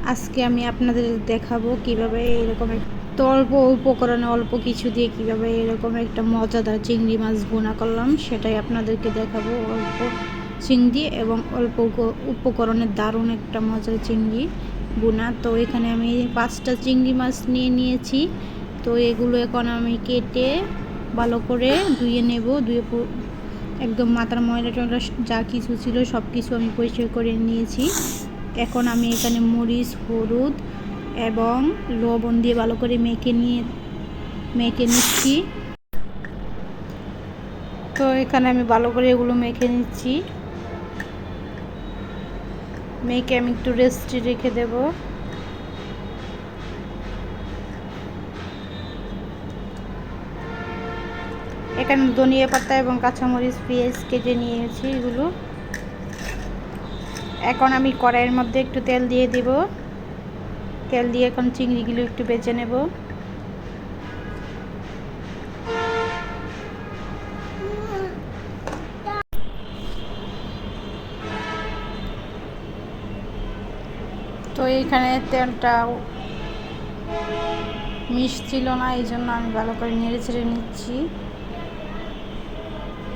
আজকে আমি আপনাদের দেখাবো কিভাবে এরকম তো অল্প উপকরণে অল্প কিছু দিয়ে কিভাবে এরকম একটা মজাদার চিংড়ি মাছ ভুনা করলাম, সেটাই আপনাদেরকে দেখাবো। অল্প চিংড়ি এবং অল্প উপকরণে দারুণ একটা মজার চিংড়ি ভুনা। তো এখানে আমি 5টা চিংড়ি মাছ নিয়েছি। তো এগুলো এখন আমি কেটে ভালো করে ধুয়ে নেব। ধুয়ে একদম মাথার ময়লা টয়লা যা কিছু ছিল সব কিছু আমি পরিষ্কার করে নিয়েছি। এখন আমি এখানে মরিচ, হলুদ এবং লবণ দিয়ে ভালো করে মেখে নিচ্ছি। তো এখানে আমি ভালো করে এগুলো মেখে নিচ্ছি। মেখে আমি একটু রেস্টে রেখে দেব। এখানে ধনিয়া পাতা এবং কাঁচামরিচ, পেঁয়াজ কেটে নিয়েছি এগুলো। এখন আমি কড়াইয়ের মধ্যে একটু তেল দিয়ে দেব। তেল দিয়ে এখন চিংড়িগুলো একটু ভেজে নেব। তো এইখানে তেলটা মিশছিল না, এই জন্য আমি ভালো করে নেড়ে ছেড়ে নিচ্ছি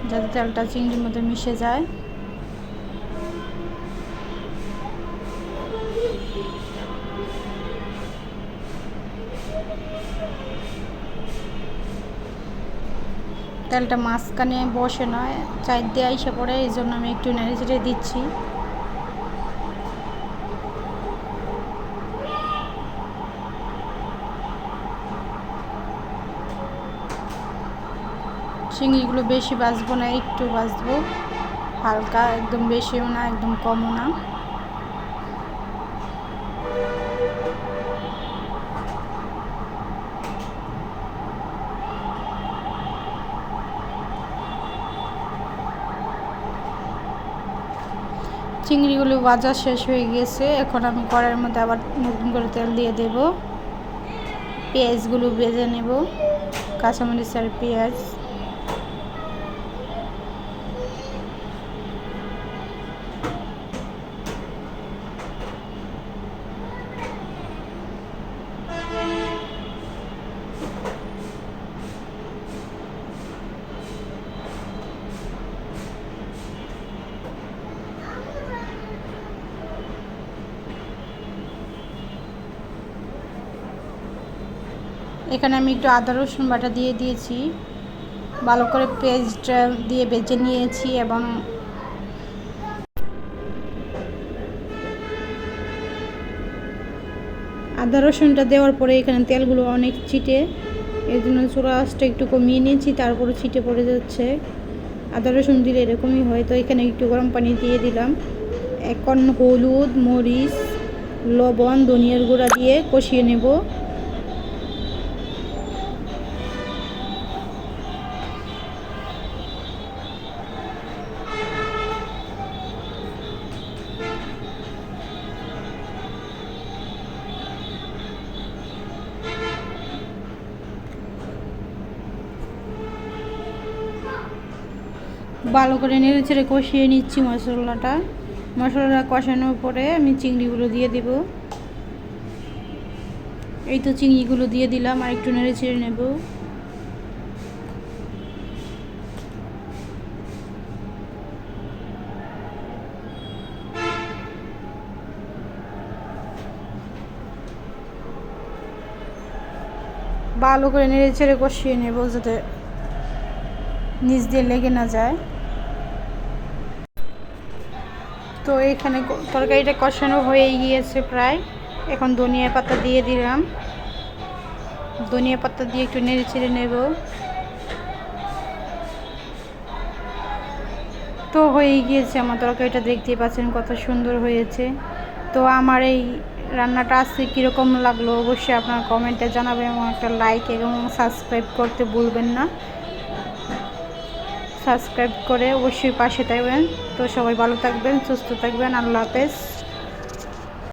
যাতে তেলটা চিংড়ির মধ্যে মিশে যায়। তেলটা মাঝখানে বসে নয়, চার দিয়ে এসে পড়ে, এই জন্য আমি একটু নেড়ে চেড়ে দিচ্ছি। চিংড়িগুলো বেশি ভাজবো না, একটু ভাজবো হালকা, একদম বেশিও না একদম কমও না। চিংড়িগুলো ভাজা শেষ হয়ে গেছে। এখন আমি কড়াইয়ের মধ্যে আবার নতুন করে তেল দিয়ে দেব। পেঁয়াজগুলো ভেজে নেব, কাঁচামরিচ আর পেঁয়াজ। এখানে আমি একটু আদা রসুন বাটা দিয়ে দিয়েছি, ভালো করে পেস্টটা দিয়ে ভেজে নিয়েছি। এবং আদা রসুনটা দেওয়ার পরে এখানে তেলগুলো অনেক ছিটে, এই জন্য চুলা আঁচটা একটু কমিয়ে নিয়েছি, তারপরে ছিটে পড়ে যাচ্ছে। আদা রসুন দিলে এরকমই হয়। তো এখানে একটু গরম পানি দিয়ে দিলাম। এখন হলুদ, মরিচ, লবণ, ধনিয়ার গুঁড়া দিয়ে কষিয়ে নেব। ভালো করে নেড়ে ছেড়ে কষিয়ে নিচ্ছি মশলাটা কষানোর পরে আমি চিংড়িগুলো দিয়ে দেব। এই তো চিংড়িগুলো দিয়ে দিলাম, আর একটু নেড়ে ছেড়ে নেব। ভালো করে নেড়ে ছেড়ে কষিয়ে নেব যাতে নিচ দিয়ে লেগে না যায়। তো এখানে তরকারিটা কষানো হয়ে গিয়েছে প্রায়। এখন ধনিয়া পাতা দিয়ে দিলাম। ধনিয়া পাতা দিয়ে একটু নেড়ে ছেড়ে নেব। তো হয়ে গিয়েছে আমার তরকারিটা, দেখতেই পাচ্ছেন কত সুন্দর হয়েছে। তো আমার এই রান্নাটা আজকে কীরকম লাগলো অবশ্যই আপনার কমেন্টে জানাবেন, এবং একটা লাইক এবং সাবস্ক্রাইব করতে ভুলবেন না। সাবস্ক্রাইব করে অবশ্যই পাশে থাকবেন। তো সবাই ভালো থাকবেন, সুস্থ থাকবেন। আল্লাহ হাফেজ।